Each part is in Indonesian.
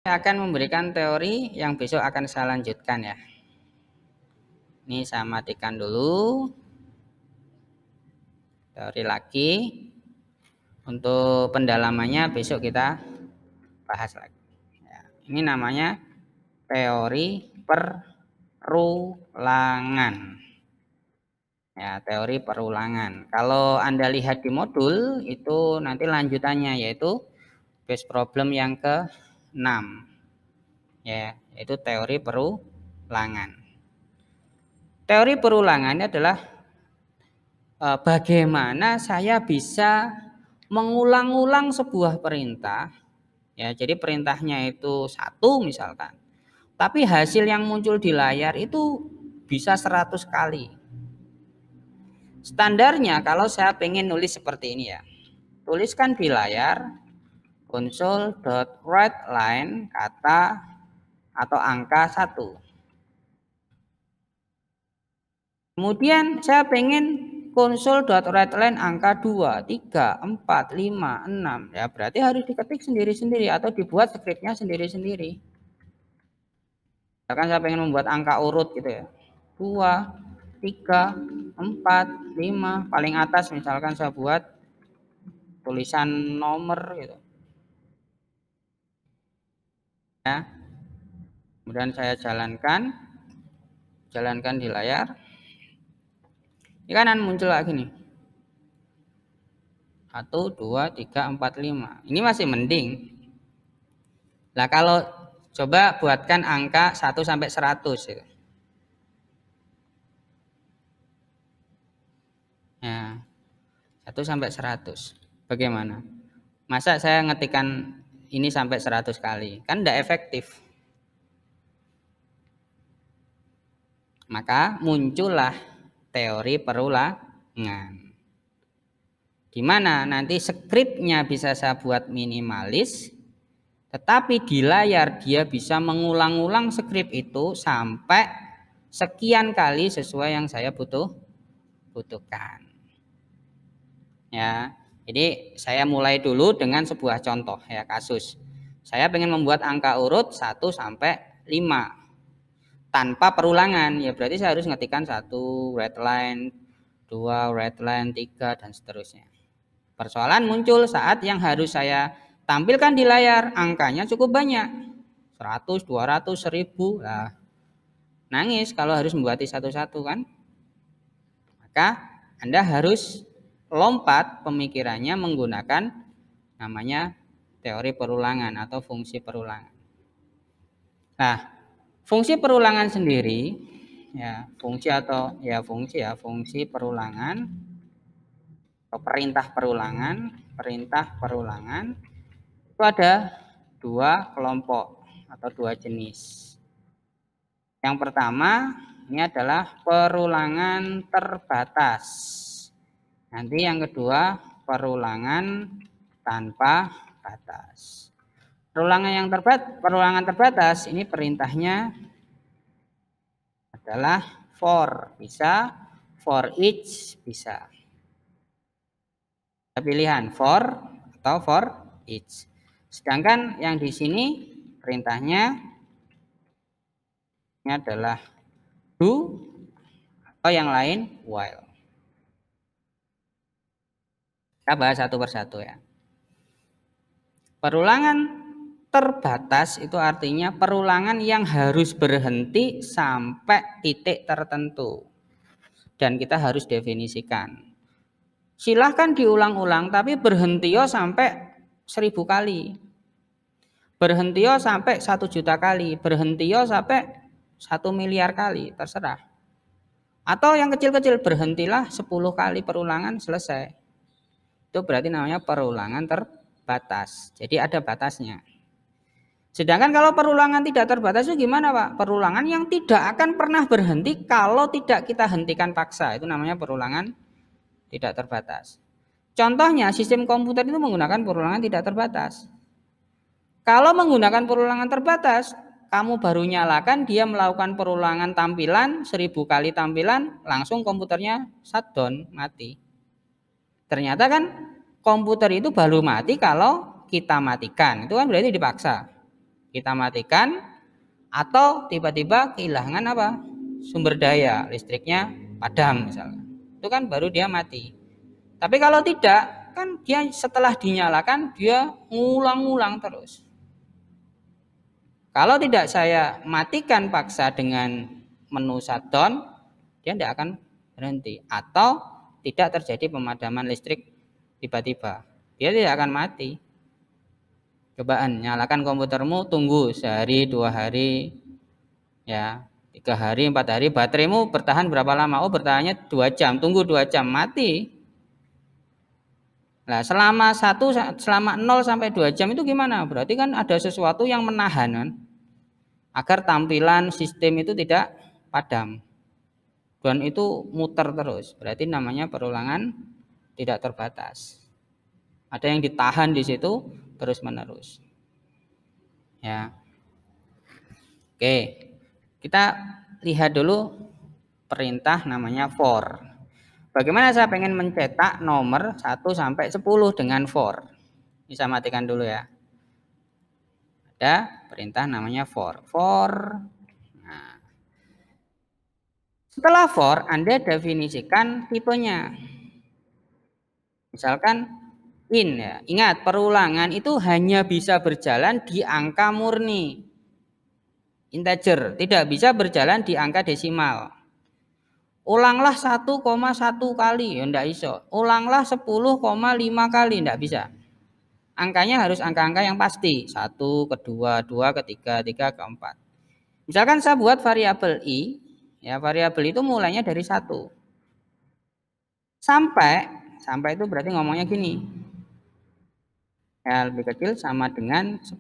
Saya akan memberikan teori yang besok akan saya lanjutkan ya. Ini saya matikan dulu. Teori lagi. Untuk pendalamannya besok kita bahas lagi. Ya, ini namanya teori perulangan. Ya, teori perulangan. Kalau Anda lihat di modul itu nanti lanjutannya yaitu base problem yang ke-6. Ya, yaitu teori perulangan. Teori perulangannya adalah bagaimana saya bisa mengulang-ulang sebuah perintah. Ya, jadi perintahnya itu 1 misalkan. Tapi hasil yang muncul di layar itu bisa 100 kali. Standarnya kalau saya pengen nulis seperti ini ya. Tuliskan di layar console.writeLine kata atau angka 1. Kemudian saya pengen console.writeLine angka 2, 3, 4, 5, 6. Ya, berarti harus diketik sendiri-sendiri atau dibuat skripnya sendiri-sendiri. Misalkan saya pengen membuat angka urut gitu ya. 2, 3, 4, 5. Paling atas misalkan saya buat tulisan nomor gitu. Ya. Kemudian saya jalankan di layar. Ini kanan muncul lagi nih. 1, 2, 3, 4, 5. Ini masih mending. Nah, kalau coba buatkan angka 1 sampai 100 gitu. Ya, 1 sampai 100. Bagaimana? Masa saya ngetikkan ini sampai 100 kali? Kan tidak efektif. Maka muncullah teori perulangan. Di mana nanti skripnya bisa saya buat minimalis, tetapi di layar dia bisa mengulang-ulang skrip itu sampai sekian kali sesuai yang saya butuhkan. Ya, jadi saya mulai dulu dengan sebuah contoh ya, kasus. Saya pengen membuat angka urut 1 sampai 5 tanpa perulangan. Ya berarti saya harus ngetikkan 1 writeLine, 2 writeLine, 3 dan seterusnya. Persoalan muncul saat yang harus saya tampilkan di layar angkanya cukup banyak. 100, 200, 1000. Nah, nangis kalau harus membuat satu-satu kan. Maka Anda harus lompat pemikirannya menggunakan namanya teori perulangan atau fungsi perulangan. Nah, fungsi perulangan sendiri ya, fungsi perulangan atau perintah perulangan itu ada 2 kelompok atau 2 jenis. Yang pertama ini adalah perulangan terbatas. Nanti yang kedua perulangan tanpa batas. Perulangan terbatas ini perintahnya adalah for, bisa for each, bisa. Pilihan for atau for each. Sedangkan yang di sini perintahnya ini adalah do atau yang lain while. Kita bahas satu persatu ya. Perulangan terbatas itu artinya perulangan yang harus berhenti sampai titik tertentu. Dan kita harus definisikan. Silahkan diulang-ulang tapi berhentio sampai 1000 kali. Berhentio sampai 1 juta kali. Berhentio sampai 1 miliar kali. Terserah. Atau yang kecil-kecil berhentilah 10 kali perulangan selesai. Itu berarti namanya perulangan terbatas. Jadi ada batasnya. Sedangkan kalau perulangan tidak terbatas itu gimana Pak? Perulangan yang tidak akan pernah berhenti kalau tidak kita hentikan paksa. Itu namanya perulangan tidak terbatas. Contohnya sistem komputer itu menggunakan perulangan tidak terbatas. Kalau menggunakan perulangan terbatas, kamu baru nyalakan dia melakukan perulangan tampilan 1000 kali tampilan, langsung komputernya shutdown, mati. Ternyata kan komputer itu baru mati kalau kita matikan. Itu kan berarti dipaksa. kita matikan, atau tiba-tiba kehilangan apa? Sumber daya, listriknya padam misalnya. Itu kan baru dia mati. Tapi kalau tidak, kan dia setelah dinyalakan dia ngulang-ngulang terus. Kalau tidak saya matikan paksa dengan menu shutdown, dia tidak akan berhenti. Atau tidak terjadi pemadaman listrik tiba-tiba. Dia tidak akan mati. Cobaan, nyalakan komputermu, tunggu sehari, 2 hari, ya 3 hari, 4 hari, bateraimu bertahan berapa lama? Oh, bertahannya 2 jam, tunggu 2 jam, mati. Nah, selama 0 sampai 2 jam itu gimana? Berarti kan ada sesuatu yang menahan kan? Agar tampilan sistem itu tidak padam. Dan itu muter terus. Berarti namanya perulangan tidak terbatas. Ada yang ditahan di situ terus menerus. Ya. Oke. Kita lihat dulu perintah namanya for. Bagaimana saya pengen mencetak nomor 1 sampai 10 dengan for? Bisa matikan dulu ya. Ada perintah namanya for. For. Nah. Setelah for, Anda definisikan tipenya. Misalkan in ya. Ingat, perulangan itu hanya bisa berjalan di angka murni. Integer, tidak bisa berjalan di angka desimal. Ulanglah 1,1 kali, ya enggak iso. Ulanglah 10,5 kali, enggak bisa. Angkanya harus angka-angka yang pasti. 1, kedua, 2, ketiga, 3, keempat. Misalkan saya buat variabel i, ya variabel itu mulainya dari 1. Sampai itu berarti ngomongnya gini. Ya, lebih kecil sama dengan 10.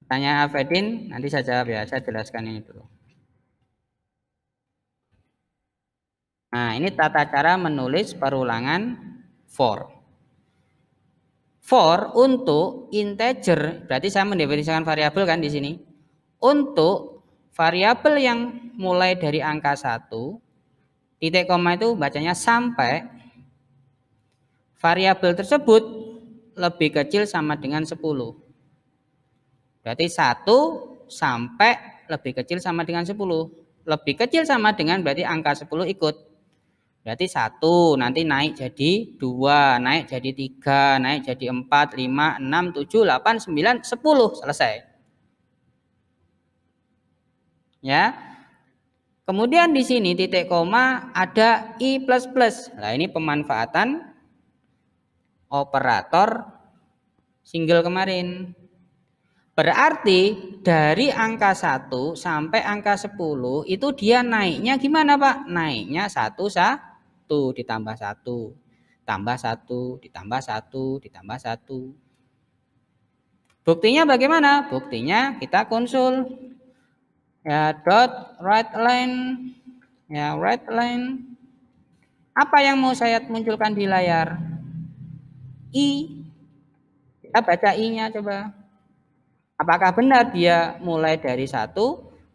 Tanya Alfedin, nanti saya jawab ya, saya jelaskan ini dulu. Nah, ini tata cara menulis perulangan for. For untuk integer, berarti saya mendefinisikan variabel kan di sini. Untuk variabel yang mulai dari angka 1, titik koma itu bacanya sampai variabel tersebut lebih kecil sama dengan 10. Berarti 1 sampai lebih kecil sama dengan 10. Lebih kecil sama dengan berarti angka 10 ikut. Berarti 1 nanti naik jadi 2, naik jadi 3, naik jadi 4, 5, 6, 7, 8, 9, 10. Selesai. Ya. Kemudian di sini titik koma ada i++. Nah, ini pemanfaatan operator single kemarin. Berarti dari angka 1 sampai angka 10 itu dia naiknya gimana Pak? Naiknya 1 ditambah 1, tambah 1, ditambah 1, ditambah 1. Buktinya bagaimana? Buktinya kita konsul. Ya, dot write line. Ya, write line. Apa yang mau saya munculkan di layar? I. Kita baca i-nya coba. Apakah benar dia mulai dari 1,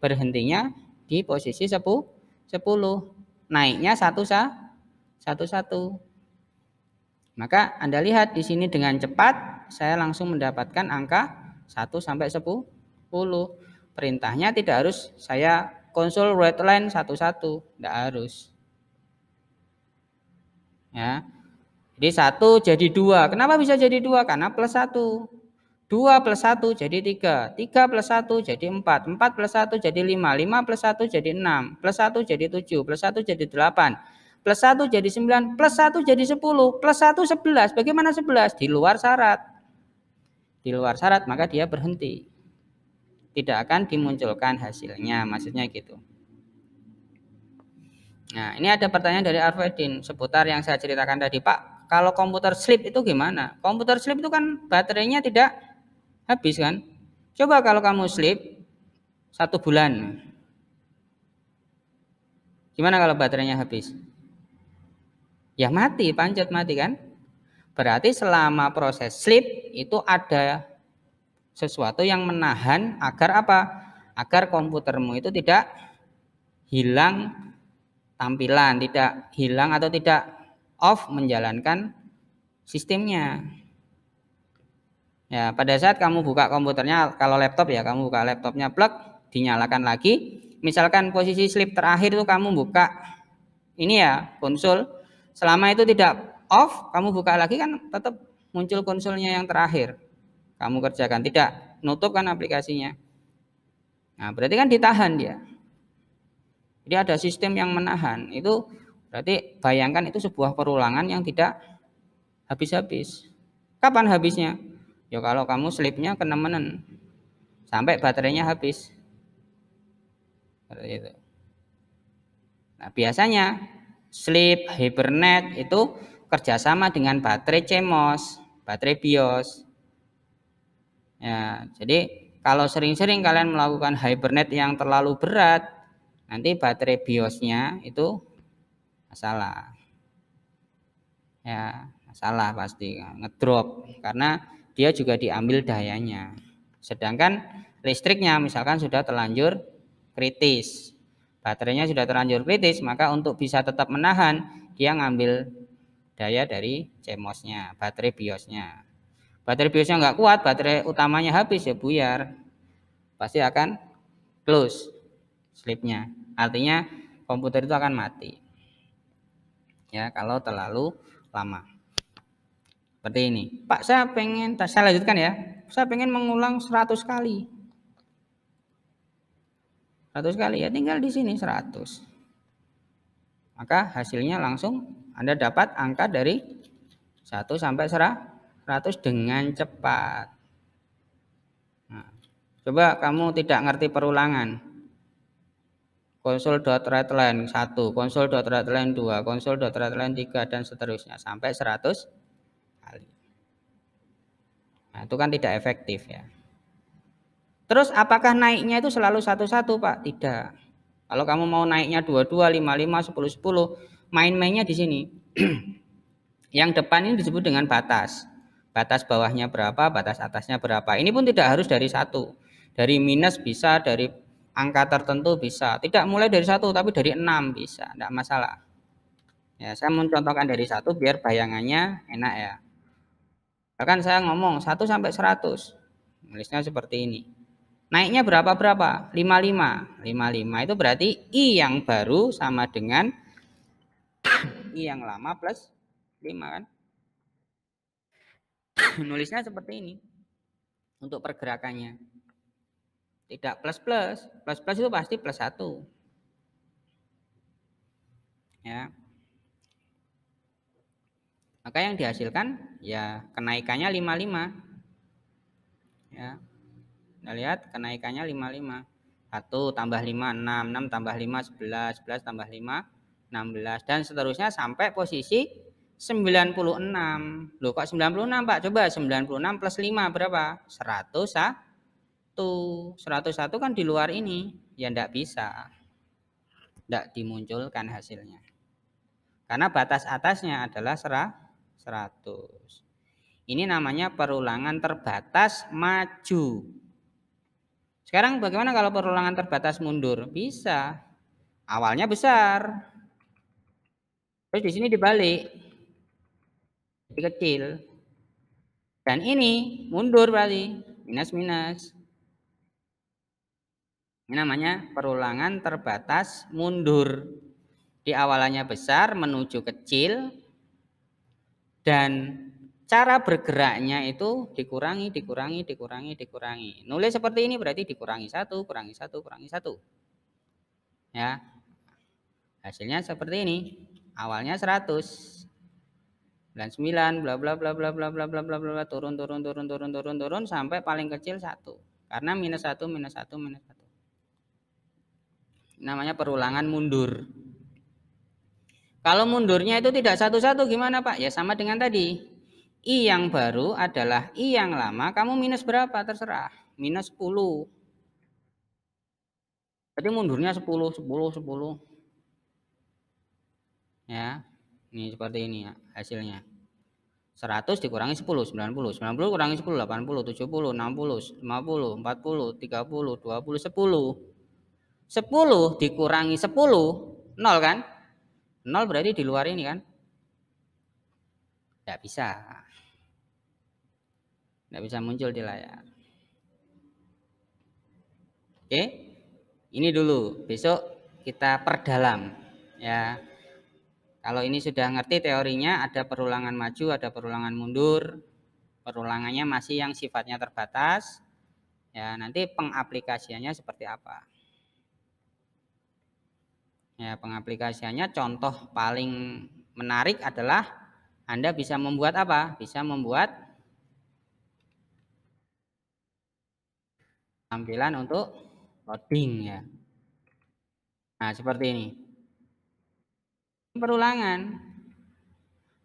berhentinya di posisi 10, naiknya 1, 1. Maka Anda lihat di sini dengan cepat saya langsung mendapatkan angka 1 sampai 10. Perintahnya tidak harus saya konsul write line 1-1, tidak harus. Ya. Jadi 1 jadi 2. Kenapa bisa jadi 2? Karena plus 1. 2 plus 1 jadi 3, 3 plus 1 jadi 4, 4 plus 1 jadi 5, 5 plus 1 jadi 6, plus 1 jadi 7, plus 1 jadi 8, plus 1 jadi 9, plus 1 jadi 10, plus 1 11. Bagaimana 11? Di luar syarat. Di luar syarat maka dia berhenti. Tidak akan dimunculkan hasilnya, maksudnya gitu. Nah, ini ada pertanyaan dari Arfedin seputar yang saya ceritakan tadi, Pak. Kalau komputer sleep itu gimana? Komputer sleep itu kan baterainya tidak habis kan? Coba kalau kamu sleep 1 bulan. Gimana kalau baterainya habis? Ya mati, pancet mati kan? Berarti selama proses sleep itu ada sesuatu yang menahan agar apa? Agar komputermu itu tidak hilang tampilan, tidak hilang atau tidak off menjalankan sistemnya. Ya, pada saat kamu buka komputernya, kalau laptop ya, kamu buka laptopnya, plug, dinyalakan lagi. Misalkan posisi sleep terakhir itu kamu buka ini ya, konsol. Selama itu tidak off, kamu buka lagi kan tetap muncul konsolnya yang terakhir. Kamu kerjakan, tidak nutup kan aplikasinya. Nah, berarti kan ditahan dia. Jadi ada sistem yang menahan. Itu berarti bayangkan itu sebuah perulangan yang tidak habis-habis. Kapan habisnya? Ya kalau kamu sleepnya kenemenen sampai baterainya habis. Seperti itu. Nah, biasanya sleep, hibernate itu kerjasama dengan baterai CMOS, baterai BIOS. Ya, jadi kalau sering-sering kalian melakukan hibernate yang terlalu berat, nanti baterai BIOS-nya itu masalah. Ya, masalah pasti ngedrop karena dia juga diambil dayanya. Sedangkan listriknya misalkan sudah terlanjur kritis. Baterainya sudah terlanjur kritis, maka untuk bisa tetap menahan, dia ngambil daya dari CMOS-nya, baterai BIOS-nya. Baterai BIOS-nya nggak kuat, baterai utamanya habis ya buyar. Pasti akan close sleep-nya. Artinya komputer itu akan mati. Ya, kalau terlalu lama. Seperti ini. Pak, saya lanjutkan ya. Saya pengen mengulang 100 kali. 100 kali ya tinggal di sini 100. Maka hasilnya langsung Anda dapat angka dari 1 sampai 100 dengan cepat. Nah, coba kamu tidak ngerti perulangan. Console.readline 1, console.readline 2, console.readline 3 dan seterusnya sampai 100 kali. Nah, itu kan tidak efektif ya. Terus apakah naiknya itu selalu satu-satu, Pak? Tidak. Kalau kamu mau naiknya 22, 55, 10, 10, main-mainnya di sini. Yang depan ini disebut dengan batas. Batas bawahnya berapa, batas atasnya berapa. Ini pun tidak harus dari satu. Dari minus bisa, dari angka tertentu bisa. Tidak mulai dari satu, tapi dari 6 bisa. Tidak masalah. Ya, saya mencontohkan dari satu biar bayangannya enak ya. Bahkan saya ngomong 1 sampai 100. Nulisnya seperti ini. Naiknya berapa? 55. 55 itu berarti I yang baru sama dengan I yang lama plus 5 kan. Nulisnya seperti ini. Untuk pergerakannya. Tidak plus-plus. Plus-plus itu pasti plus 1. Ya. Maka yang dihasilkan ya kenaikannya 55. Ya. Kita lihat kenaikannya 55. 1 tambah 5, 6, 6 tambah 5, 11, 11 tambah 5, 16. Dan seterusnya sampai posisi 96. Loh kok 96 Pak? Coba 96 plus 5 berapa? 101. 101 kan di luar ini. Ya enggak bisa. Enggak dimunculkan hasilnya. Karena batas atasnya adalah 100. Ini namanya perulangan terbatas maju. Sekarang bagaimana kalau perulangan terbatas mundur? Bisa. Awalnya besar. Terus di sini dibalik. Jadi kecil. Dan ini mundur berarti. Minus-minus. Ini namanya perulangan terbatas mundur. Di awalannya besar menuju kecil. Dan cara bergeraknya itu dikurangi. Nulis seperti ini berarti dikurangi 1, kurangi 1, kurangi 1. Ya. Hasilnya seperti ini. Awalnya 100. 99 bla bla bla bla bla bla bla bla bla turun sampai paling kecil 1. Karena minus 1 minus 1 minus 1. Namanya perulangan mundur. Kalau mundurnya itu tidak satu-satu gimana Pak? Ya sama dengan tadi. I yang baru adalah I yang lama, kamu minus berapa? Terserah. Minus 10. Jadi mundurnya 10, 10, 10. Ya, ini seperti ini ya hasilnya. 100 dikurangi 10, 90. 90 kurangi 10, 80, 70, 60, 50, 40, 30, 20, 10. 10 dikurangi 10, 0 kan? 0 berarti di luar ini kan? Tidak bisa. Tidak bisa muncul di layar. Oke, ini dulu. Besok kita perdalam ya. Kalau ini sudah ngerti teorinya, ada perulangan maju, ada perulangan mundur. Perulangannya masih yang sifatnya terbatas. Ya, nanti pengaplikasiannya seperti apa? Ya, pengaplikasiannya contoh paling menarik adalah Anda bisa membuat apa? Bisa membuat tampilan untuk loading ya. Nah, seperti ini. Perulangan.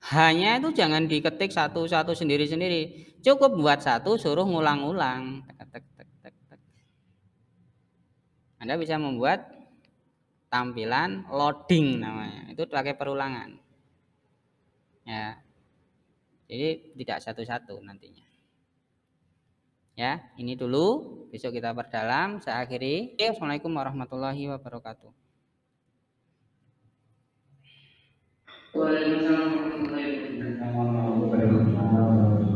Hanya itu jangan diketik satu-satu sendiri-sendiri. Cukup buat satu, suruh ngulang-ulang. Anda bisa membuat tampilan loading namanya. Itu pakai perulangan. Ya. Jadi tidak satu-satu nantinya. Ya, ini dulu. Besok kita perdalam. Saya akhiri. Assalamualaikum warahmatullahi wabarakatuh. Waalaikumsalam warahmatullahi wabarakatuh.